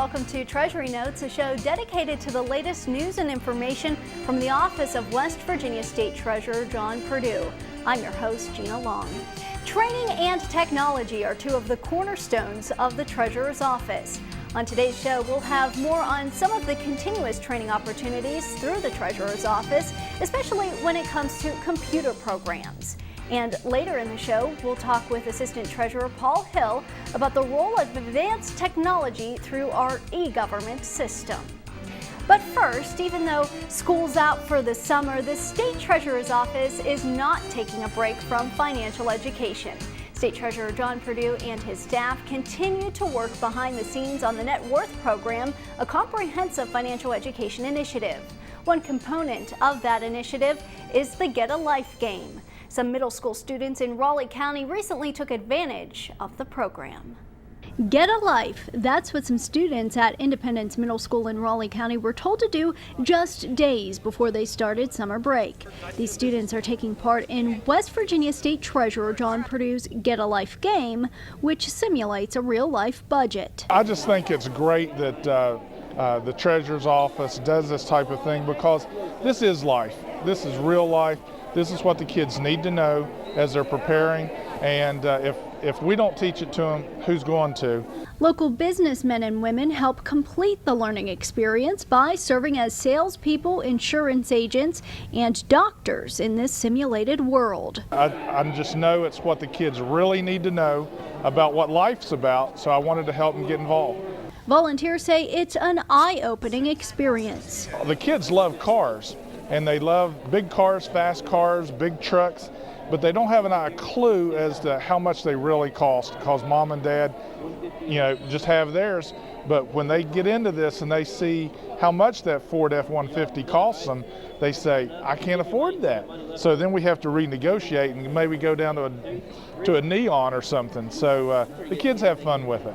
welcome to Treasury Notes, a show dedicated to the latest news and information from the office of West Virginia State Treasurer John Perdue. I'm your host, Gina Long. Training and technology are two of the cornerstones of the Treasurer's office. On today's show, we'll have more on some of the continuous training opportunities through the Treasurer's office, especially when it comes to computer programs. And later in the show, we'll talk with Assistant Treasurer Paul Hill about the role of advanced technology through our e-government system. But first, even though school's out for the summer, the State Treasurer's office is not taking a break from financial education. State Treasurer John Perdue and his staff continue to work behind the scenes on the Net Worth program, a comprehensive financial education initiative. One component of that initiative is the Get a Life game. Some middle school students in Raleigh County recently took advantage of the program. Get a Life, that's what some students at Independence Middle School in Raleigh County were told to do just days before they started summer break. These students are taking part in West Virginia State Treasurer John Perdue's Get a Life game, which simulates a real-life budget. I just think it's great that the Treasurer's office does this type of thing, because this is life. This is real life. This is what the kids need to know as they're preparing, and if we don't teach it to them, who's going to? Local businessmen and women help complete the learning experience by serving as salespeople, insurance agents, and doctors in this simulated world. I just know it's what the kids really need to know about what life's about, so I wanted to help them get involved. Volunteers say it's an eye-opening experience. The kids love cars, and they love big cars, fast cars, big trucks, but they don't have a clue as to how much they really cost, because mom and dad, just have theirs. But when they get into this and they see how much that Ford F-150 costs them, they say, I can't afford that. So then we have to renegotiate and maybe go down to a neon or something. So the kids have fun with it.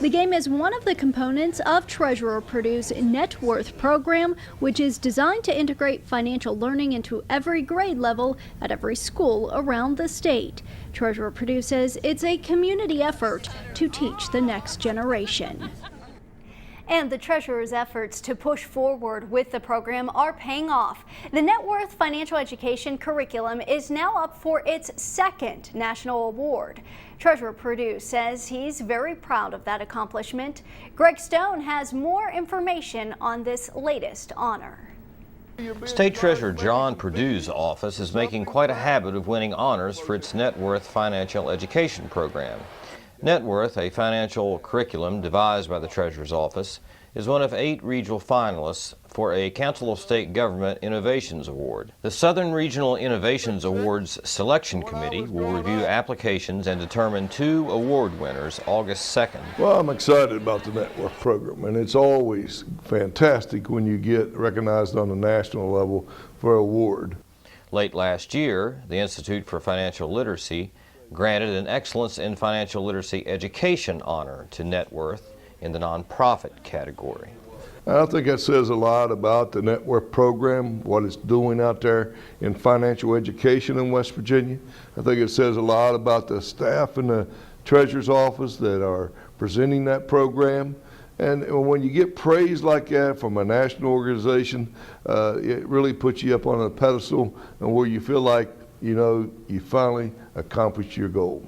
The game is one of the components of Treasurer Perdue's Net Worth program, which is designed to integrate financial learning into every grade level at every school around the state. Treasurer Perdue says it's a community effort to teach the next generation. And the Treasurer's efforts to push forward with the program are paying off. The Net Worth Financial Education curriculum is now up for its second national award. Treasurer Perdue says he's very proud of that accomplishment. Greg Stone has more information on this latest honor. State Treasurer John Perdue's office is making quite a habit of winning honors for its Net Worth Financial Education program. Net Worth, a financial curriculum devised by the Treasurer's office, is one of 8 regional finalists for a Council of State Government Innovations Award. The Southern Regional Innovations Awards Selection Committee will review applications and determine 2 award winners August 2nd. Well, I'm excited about the Net Worth program, and it's always fantastic when you get recognized on the national level for an award. Late last year, the Institute for Financial Literacy granted an Excellence in Financial Literacy Education honor to Net Worth in the nonprofit category. I think that says a lot about the Net Worth program, what it's doing out there in financial education in West Virginia. I think it says a lot about the staff in the Treasurer's office that are presenting that program. And when you get praise like that from a national organization, it really puts you up on a pedestal and where you feel like you finally accomplished your goal.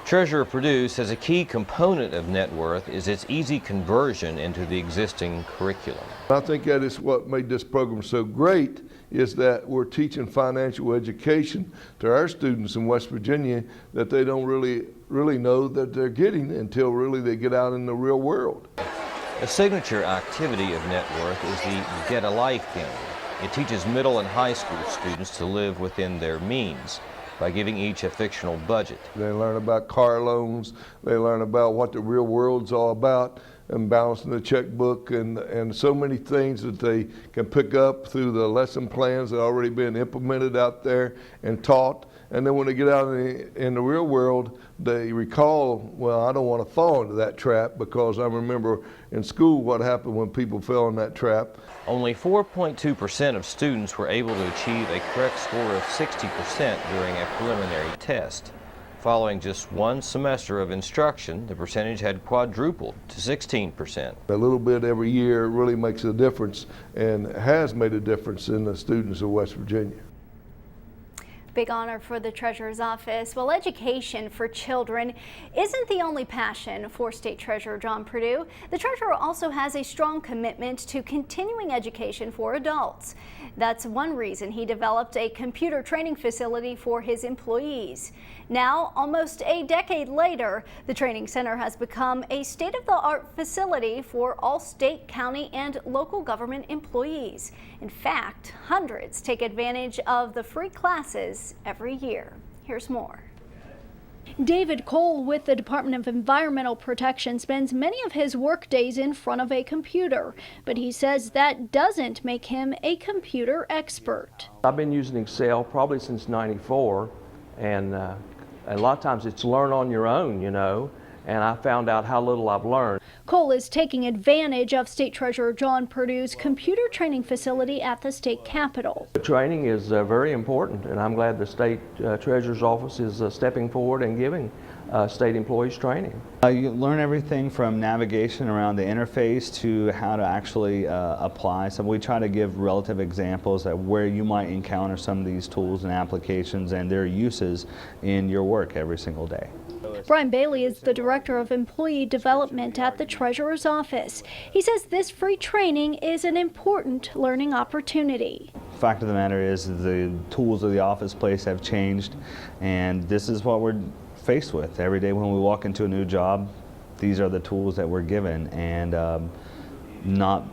Treasurer Perdue says a key component of Net Worth is its easy conversion into the existing curriculum. I think that is what made this program so great, is that we're teaching financial education to our students in West Virginia that they don't really know that they're getting until really they get out in the real world. A signature activity of Net Worth is the Get a Life game. It teaches middle and high school students to live within their means by giving each a fictional budget. They learn about car loans, they learn about what the real world's all about, and balancing the checkbook, and so many things that they can pick up through the lesson plans that are already been implemented out there and taught. And then when they get out in the real world, they recall, well, I don't want to fall into that trap, because I remember in school what happened when people fell in that trap. Only 4.2% of students were able to achieve a correct score of 60% during a preliminary test. Following just one semester of instruction, the percentage had quadrupled to 16%. A little bit every year really makes a difference and has made a difference in the students of West Virginia. Big honor for the Treasurer's Office. Well, education for children isn't the only passion for State Treasurer John Perdue. The Treasurer also has a strong commitment to continuing education for adults. That's one reason he developed a computer training facility for his employees. Now, almost a decade later, the training center has become a state-of-the-art facility for all state, county, and local government employees. In fact, hundreds take advantage of the free classes every year. Here's more. David Cole with the Department of Environmental Protection spends many of his work days in front of a computer, but he says that doesn't make him a computer expert. I've been using Excel probably since '94, and a lot of times it's learn on your own, you know, and I found out how little I've learned. Cole is taking advantage of State Treasurer John Perdue's computer training facility at the state capitol. The training is very important, and I'm glad the State Treasurer's Office is stepping forward and giving state employees training. You learn everything from navigation around the interface to how to actually apply. So we try to give relative examples of where you might encounter some of these tools and applications and their uses in your work every single day. Brian Bailey is the Director of Employee Development at the Treasurer's Office. He says this free training is an important learning opportunity. Fact of the matter is the tools of the office place have changed, and this is what we're faced with every day when we walk into a new job. These are the tools that we're given, and not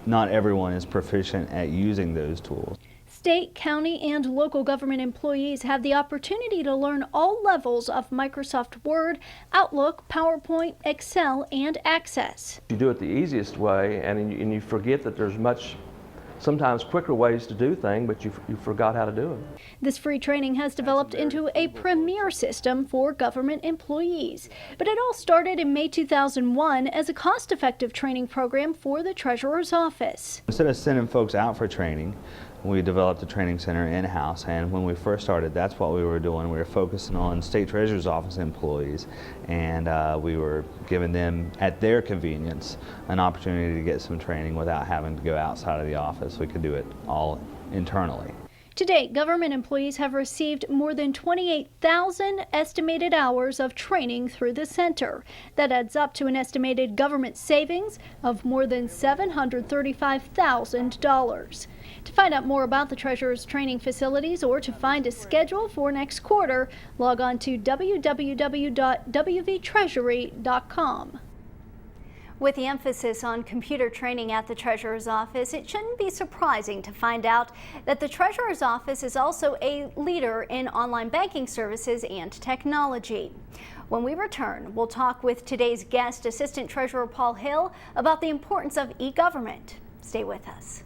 everyone is proficient at using those tools. State, county, and local government employees have the opportunity to learn all levels of Microsoft Word, Outlook, PowerPoint, Excel, and Access. You do it the easiest way, and you forget that there's sometimes quicker ways to do things, but you forgot how to do it. This free training has developed into a premier system for government employees. But it all started in May 2001 as a cost-effective training program for the Treasurer's Office. Instead of sending folks out for training, we developed a training center in-house, and when we first started, that's what we were doing. We were focusing on State Treasurer's Office employees, and we were giving them, at their convenience, an opportunity to get some training without having to go outside of the office. We could do it all internally. To date, government employees have received more than 28,000 estimated hours of training through the center. That adds up to an estimated government savings of more than $735,000. To find out more about the Treasurer's training facilities or to find a schedule for next quarter, log on to www.wvtreasury.com. With the emphasis on computer training at the Treasurer's Office, it shouldn't be surprising to find out that the Treasurer's Office is also a leader in online banking services and technology. When we return, we'll talk with today's guest, Assistant Treasurer Paul Hill, about the importance of e-government. Stay with us.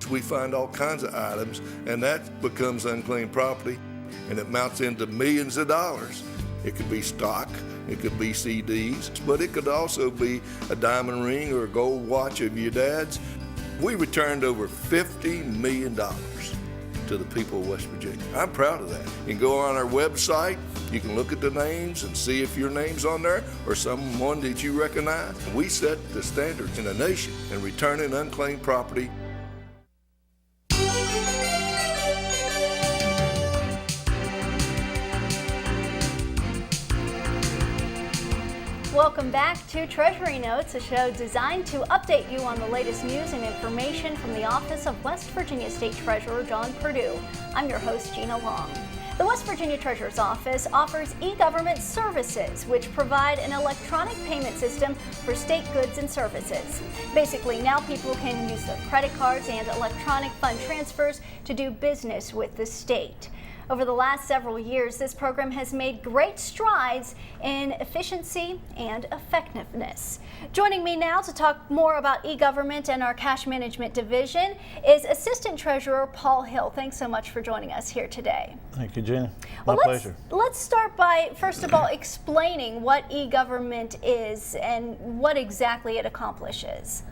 We find all kinds of items, and that becomes unclaimed property, and it mounts into millions of dollars. It could be stock, it could be CDs, but it could also be a diamond ring or a gold watch of your dad's. We returned over $50 million to the people of West Virginia. I'm proud of that. You can go on our website, you can look at the names and see if your name's on there or someone that you recognize. We set the standards in the nation in returning unclaimed property. Welcome back to Treasury Notes, a show designed to update you on the latest news and information from the Office of West Virginia State Treasurer John Perdue. I'm your host, Gina Long. The West Virginia Treasurer's Office offers e-government services, which provide an electronic payment system for state goods and services. Basically, now people can use their credit cards and electronic fund transfers to do business with the state. Over the last several years, this program has made great strides in efficiency and effectiveness. Joining me now to talk more about e-government and our cash management division is Assistant Treasurer Paul Hill. Thanks so much for joining us here today. Thank you, Gina. My pleasure. Let's start by, first of all, explaining what e-government is and what exactly it accomplishes.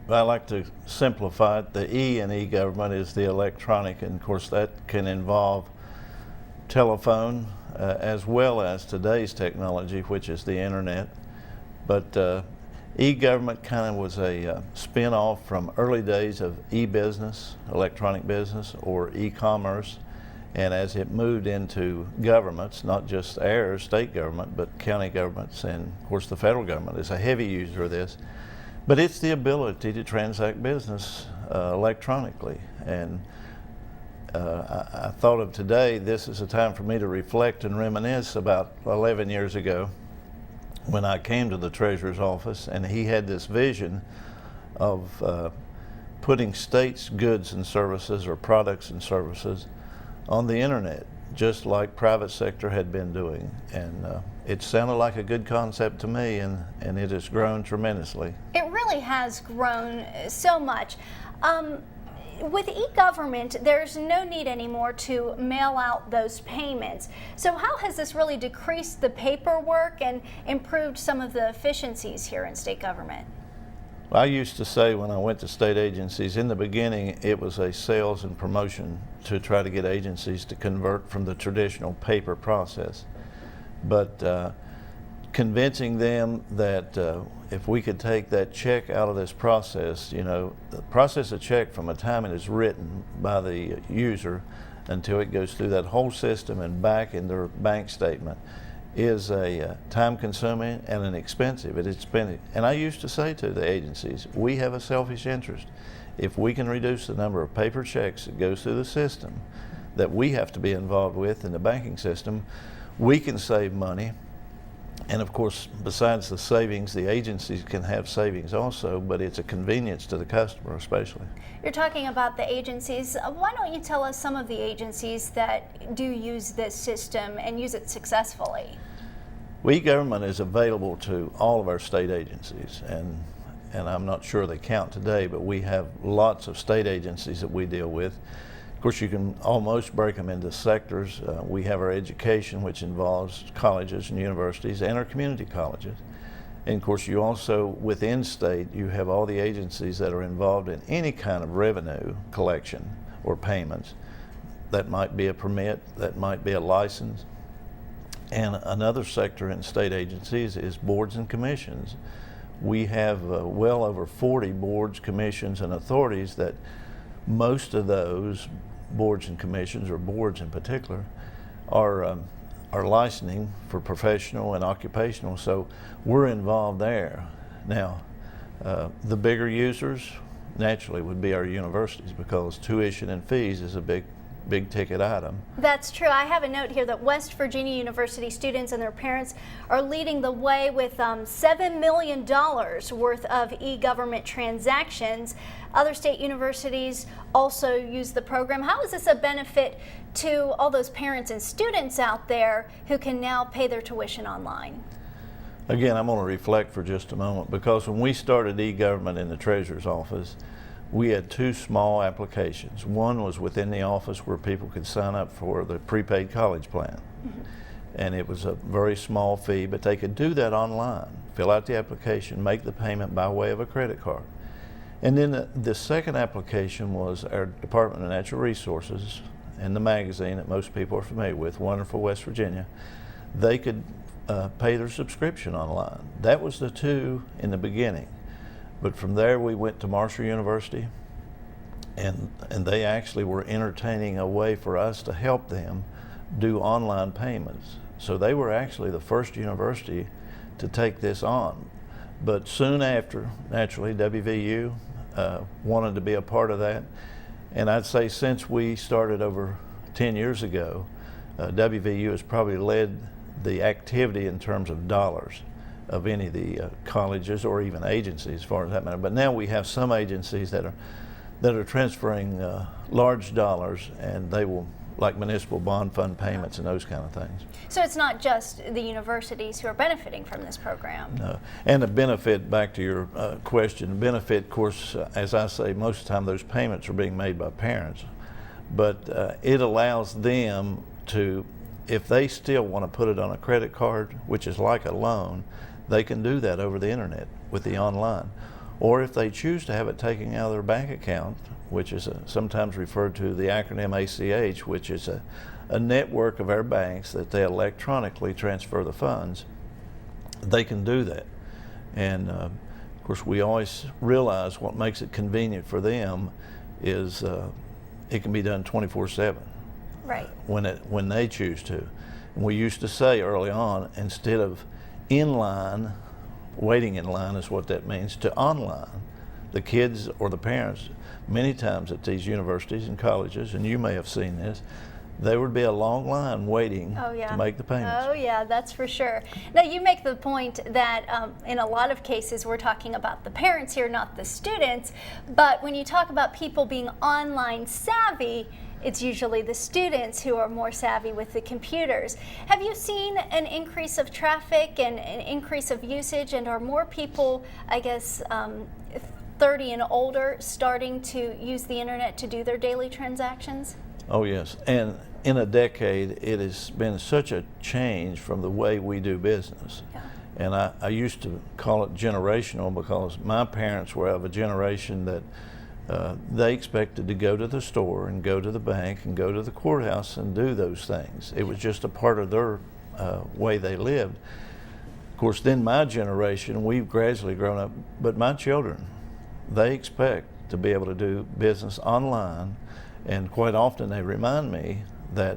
I like to simplify it. The E in e-government is the electronic, and of course that can involve telephone as well as today's technology, which is the internet. But e-government kind of was a spin-off from early days of e-business, electronic business, or e-commerce. And as it moved into governments, not just ours, state government, but county governments, and of course the federal government is a heavy user of this. But it's the ability to transact business electronically. And I thought of today, this is a time for me to reflect and reminisce about 11 years ago when I came to the Treasurer's office, and he had this vision of putting states' goods and services, or products and services, on the internet, just like private sector had been doing. And it sounded like a good concept to me, and it has grown tremendously. It really has grown so much. With e-government, there's no need anymore to mail out those payments. So how has this really decreased the paperwork and improved some of the efficiencies here in state government? I used to say when I went to state agencies, in the beginning it was a sales and promotion to try to get agencies to convert from the traditional paper process. But convincing them that if we could take that check out of this process, process a check from the time it is written by the user until it goes through that whole system and back in their bank statement, is a time-consuming and an expensive. It's expensive. And I used to say to the agencies, we have a selfish interest. If we can reduce the number of paper checks that goes through the system that we have to be involved with in the banking system, we can save money. And of course, besides the savings, the agencies can have savings also, but it's a convenience to the customer especially. You're talking about the agencies. Why don't you tell us some of the agencies that do use this system and use it successfully? E-government is available to all of our state agencies, and I'm not sure they count today, but we have lots of state agencies that we deal with. Of course, you can almost break them into sectors. We have our education, which involves colleges and universities, and our community colleges. And of course, you also, within state, you have all the agencies that are involved in any kind of revenue collection or payments. That might be a permit, that might be a license. And another sector in state agencies is boards and commissions. We have well over 40 boards, commissions, and authorities that most of those boards and commissions, or boards in particular, are licensing for professional and occupational, so we're involved there. Now, the bigger users naturally would be our universities, because tuition and fees is a big ticket item. That's true. I have a note here that West Virginia University students and their parents are leading the way with $7 million worth of e-government transactions. Other state universities also use the program. How is this a benefit to all those parents and students out there who can now pay their tuition online? Again, I'm going to reflect for just a moment, because when we started e-government in the Treasurer's office, we had two small applications. One was within the office where people could sign up for the prepaid college plan. Mm-hmm. And it was a very small fee, but they could do that online, fill out the application, make the payment by way of a credit card. And then the second application was our Department of Natural Resources and the magazine that most people are familiar with, Wonderful West Virginia. They could pay their subscription online. That was the two in the beginning. But from there we went to Marshall University, and they actually were entertaining a way for us to help them do online payments. So they were actually the first university to take this on. But soon after, naturally, WVU wanted to be a part of that. And I'd say since we started over 10 years ago, WVU has probably led the activity in terms of dollars of any of the colleges or even agencies, as far as that matter. But now we have some agencies that are transferring large dollars, and they will, like municipal bond fund payments and those kind of things. So it's not just the universities who are benefiting from this program. No, and the benefit, back to your question, the benefit, of course, as I say, most of the time those payments are being made by parents, but it allows them to, if they still want to put it on a credit card, which is like a loan, they can do that over the internet with the online. or if they choose to have it taken out of their bank account, which is sometimes referred to the acronym ACH, which is a network of our banks that they electronically transfer the funds, they can do that. And of course, we always realize what makes it convenient for them is it can be done 24/7. Right. When they choose to. And we used to say early on, instead of in line, waiting in line is what that means, to online. The kids or the parents, many times at these universities and colleges, and you may have seen this, there would be a long line waiting to make the payments. Oh yeah, that's for sure. Now you make the point that in a lot of cases we're talking about the parents here, not the students, but when you talk about people being online savvy, it's usually the students who are more savvy with the computers. Have you seen an increase of traffic and an increase of usage, and are more people, I guess, 30 and older starting to use the internet to do their daily transactions? Oh yes, and in a decade it has been such a change from the way we do business. Yeah. And I used to call it generational because my parents were of a generation that they expected to go to the store and go to the bank and go to the courthouse and do those things. It was just a part of their way they lived. Of course, then my generation, we've gradually grown up, but my children, they expect to be able to do business online, and quite often they remind me that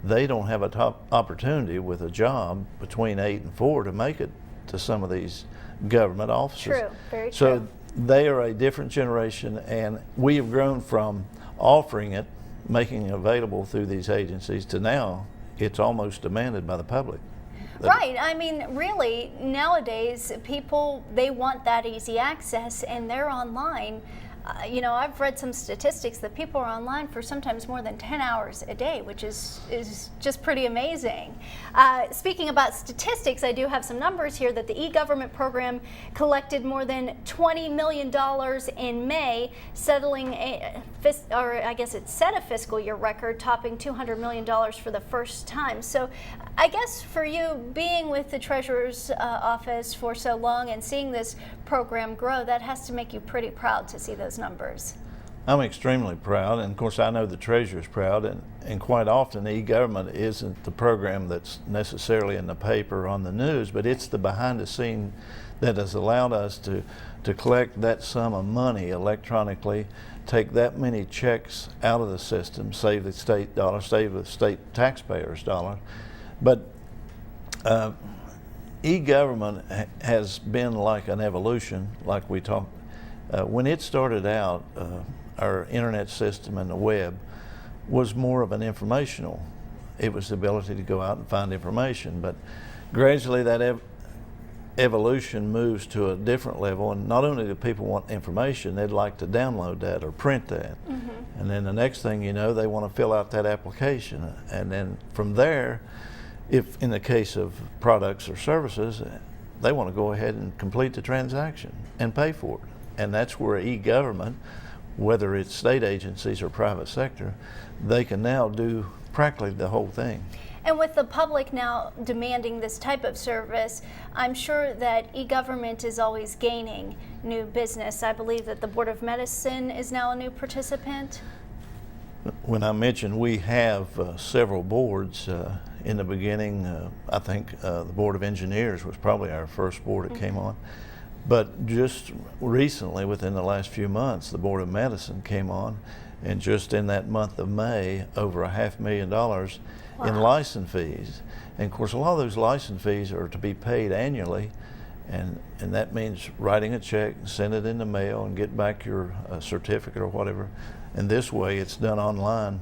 they don't have a top opportunity with a job between 8 and 4 to make it to some of these government offices. True, very true. So they are a different generation, and we have grown from offering it, making it available through these agencies, to now it's almost demanded by the public. Right. I mean, really, nowadays, people, they want that easy access, and they're online. You know, I've read some statistics that people are online for sometimes more than 10 hours a day, which is just pretty amazing. Speaking about statistics, I do have some numbers here that the e-government program collected more than $20 million in May, settling I guess it set a fiscal year record, topping $200 million for the first time. So I guess for you, being with the Treasurer's office for so long and seeing this program grow, that has to make you pretty proud to see those numbers. I'm extremely proud, and of course I know the Treasurer's proud, and quite often e-government isn't the program that's necessarily in the paper or on the news, but it's the behind the scene that has allowed us to collect that sum of money electronically, take that many checks out of the system, save the state dollar, save the state taxpayers' dollar. But e-government has been like an evolution, like we talked. When it started out, our internet system and the web was more of an informational. It was the ability to go out and find information, but gradually that evolution moves to a different level, and not only do people want information, they'd like to download that or print that. Mm-hmm. And then the next thing you know, they want to fill out that application. And then from there, if in the case of products or services, they want to go ahead and complete the transaction and pay for it. And that's where e-government, whether it's state agencies or private sector, they can now do practically the whole thing. And with the public now demanding this type of service, I'm sure that e-government is always gaining new business. I believe that the Board of Medicine is now a new participant. When I mentioned we have several boards, in the beginning, I think the Board of Engineers was probably our first board that came on. But just recently, within the last few months, the Board of Medicine came on, and just in that month of May, over $500,000 in license fees. And of course, a lot of those license fees are to be paid annually, and that means writing a check, send it in the mail, and get back your certificate or whatever. And this way, it's done online.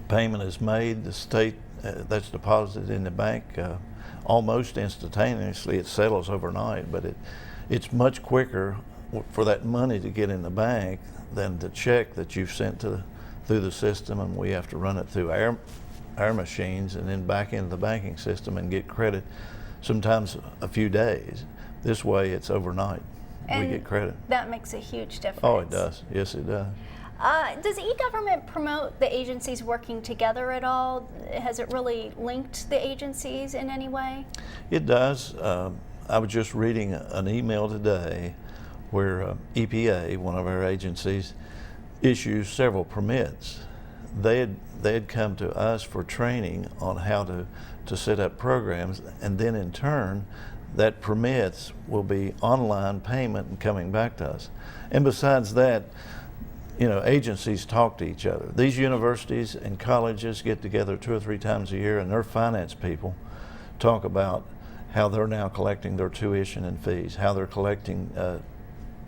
Payment is made, the state that's deposited in the bank almost instantaneously. It settles overnight, but it's much quicker for that money to get in the bank than the check that you've sent through the system, and we have to run it through our machines and then back into the banking system and get credit sometimes a few days. This way it's overnight. And we get credit. That makes a huge difference. Oh, it does. Yes, it does. Does e-government promote the agencies working together at all? Has it really linked the agencies in any way? It does. I was just reading an email today where EPA, one of our agencies, issues several permits. They had come to us for training on how to set up programs, and then in turn, that permits will be online payment and coming back to us. And besides that, you know, agencies talk to each other. These universities and colleges get together 2 or 3 times a year, and their finance people talk about how they're now collecting their tuition and fees, how they're collecting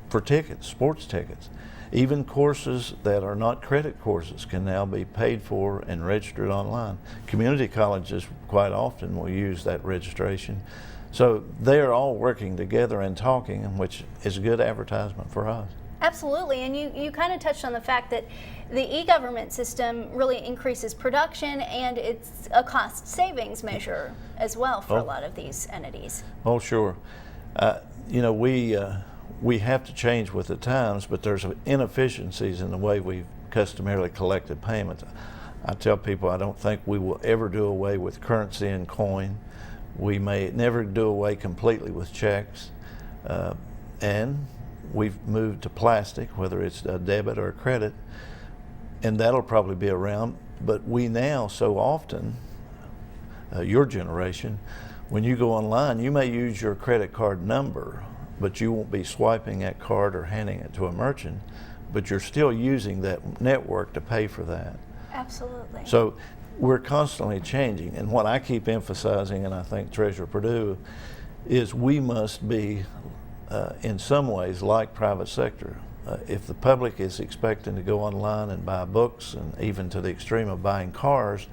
for tickets, sports tickets. Even courses that are not credit courses can now be paid for and registered online. Community colleges quite often will use that registration. So they're all working together and talking, which is good advertisement for us. Absolutely, and you kind of touched on the fact that the e-government system really increases production, and it's a cost savings measure as well for a lot of these entities. Oh, sure. You know, we have to change with the times, but there's inefficiencies in the way we've customarily collected payments. I tell people I don't think we will ever do away with currency and coin. We may never do away completely with checks, and we've moved to plastic, whether it's a debit or a credit, and that'll probably be around. But we now so often, your generation, when you go online, you may use your credit card number, but you won't be swiping that card or handing it to a merchant, but you're still using that network to pay for that. Absolutely. So we're constantly changing, and what I keep emphasizing, and I think Treasurer Perdue, is we must be in some ways like private sector. If the public is expecting to go online and buy books, and even to the extreme of buying cars,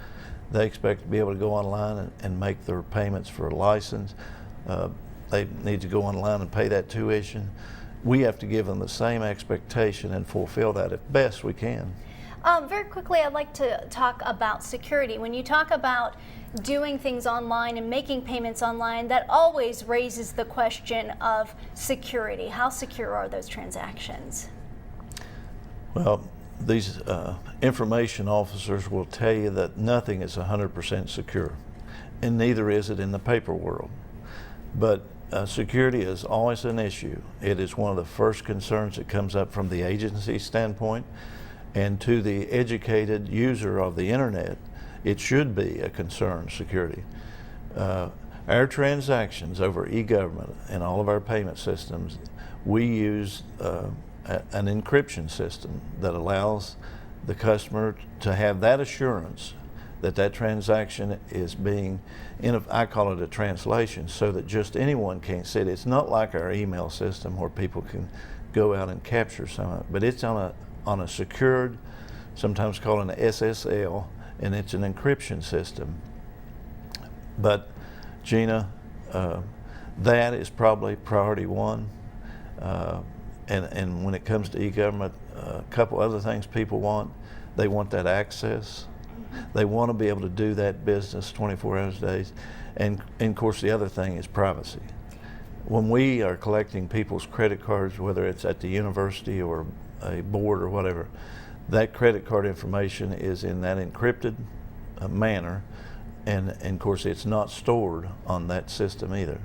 they expect to be able to go online and make their payments for a license. They need to go online and pay that tuition. We have to give them the same expectation and fulfill that as best we can. Very quickly, I'd like to talk about security. When you talk about doing things online and making payments online, that always raises the question of security. How secure are those transactions? Well, these information officers will tell you that nothing is 100% secure, and neither is it in the paper world. But security is always an issue. It is one of the first concerns that comes up from the agency standpoint, and to the educated user of the internet, it should be a concern, security. Our transactions over e-government and all of our payment systems, we use an encryption system that allows the customer to have that assurance that that transaction is being, I call it a translation, so that just anyone can't see it. It's not like our email system where people can go out and capture some of it, but it's on a secured, sometimes called an SSL, and it's an encryption system. But Gina, that is probably priority one. And when it comes to e-government, a couple other things people want. They want that access. They want to be able to do that business 24 hours a day. And of course, the other thing is privacy. When we are collecting people's credit cards, whether it's at the university or a board or whatever, that credit card information is in that encrypted manner, and of course it's not stored on that system either.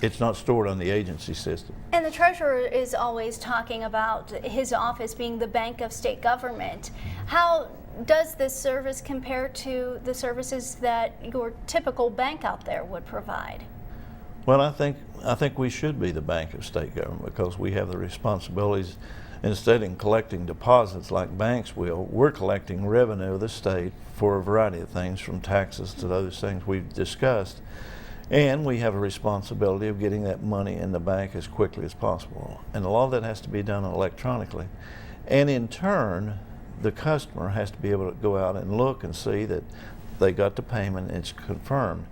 It's not stored on the agency system. And the treasurer is always talking about his office being the bank of state government. How does this service compare to the services that your typical bank out there would provide? Well, I think we should be the bank of state government, because we have the responsibilities. Instead of collecting deposits like banks will, we're collecting revenue of the state for a variety of things, from taxes to those things we've discussed. And we have a responsibility of getting that money in the bank as quickly as possible. And a lot of that has to be done electronically. And in turn, the customer has to be able to go out and look and see that they got the payment and it's confirmed.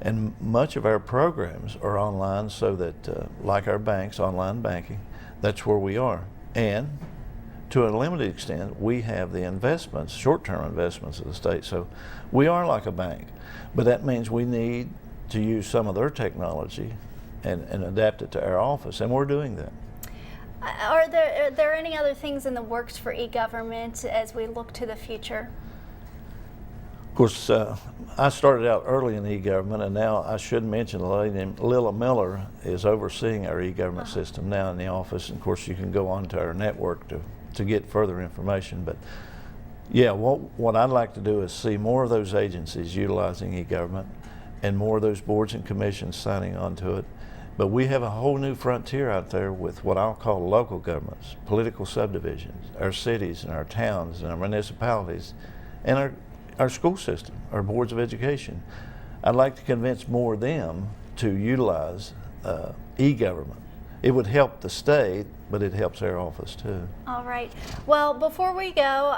And much of our programs are online, so that, like our banks, online banking, that's where we are. And to a limited extent, we have the investments, short-term investments of the state. So we are like a bank, but that means we need to use some of their technology and adapt it to our office, and we're doing that. Are there any other things in the works for e-government as we look to the future? course, I started out early in e-government, and now I should mention a lady named Lila Miller is overseeing our e-government system now in the office. And of course, you can go onto our network to get further information. But yeah, what I'd like to do is see more of those agencies utilizing e-government and more of those boards and commissions signing on to it. But we have a whole new frontier out there with what I'll call local governments, political subdivisions, our cities and our towns and our municipalities, and our school system, our boards of education. I'd like to convince more of them to utilize e-government. It would help the state, but it helps our office too. All right. Well, before we go,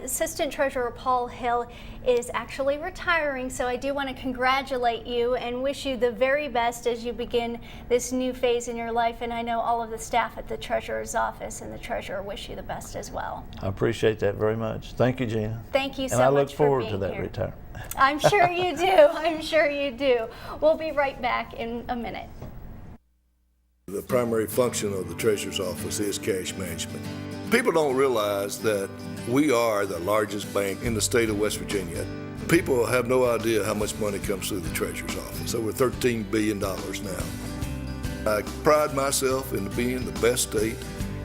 Assistant Treasurer Paul Hill is actually retiring, so I do want to congratulate you and wish you the very best as you begin this new phase in your life. And I know all of the staff at the Treasurer's office and the Treasurer wish you the best as well. I appreciate that very much. Thank you, Gina. Thank you so much. And I much look forward to for being that here. retirement. I'm sure you do. I'm sure you do. We'll be right back in a minute. The primary function of the Treasurer's office is cash management. People don't realize that we are the largest bank in the state of West Virginia. People have no idea how much money comes through the Treasurer's office, over $13 billion now. I pride myself in being the best state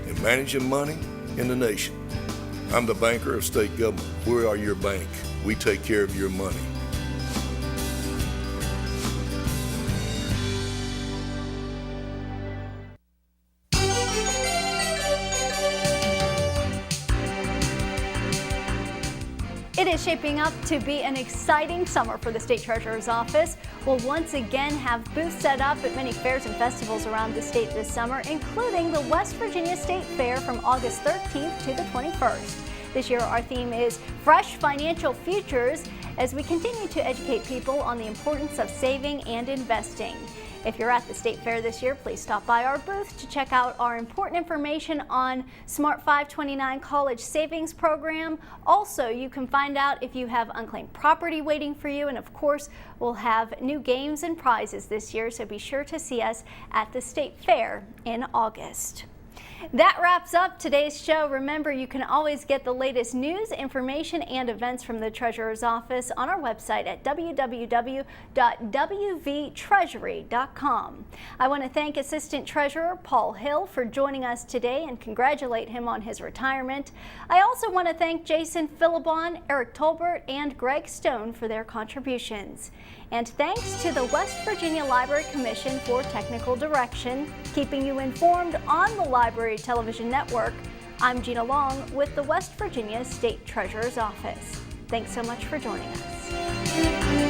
in managing money in the nation. I'm the banker of state government. We are your bank. We take care of your money. It is shaping up to be an exciting summer for the State Treasurer's Office. We'll once again have booths set up at many fairs and festivals around the state this summer, including the West Virginia State Fair from August 13th to the 21st. This year our theme is Fresh Financial Futures as we continue to educate people on the importance of saving and investing. If you're at the State Fair this year, please stop by our booth to check out our important information on Smart 529 College Savings Program. Also, you can find out if you have unclaimed property waiting for you, and of course, we'll have new games and prizes this year, so be sure to see us at the State Fair in August. That wraps up today's show. Remember, you can always get the latest news, information, and events from the Treasurer's Office on our website at www.wvtreasury.com. I want to thank Assistant Treasurer Paul Hill for joining us today and congratulate him on his retirement. I also want to thank Jason Philibon, Eric Tolbert, and Greg Stone for their contributions. And thanks to the West Virginia Library Commission for technical direction, keeping you informed on the Library Television Network. I'm Gina Long with the West Virginia State Treasurer's Office. Thanks so much for joining us.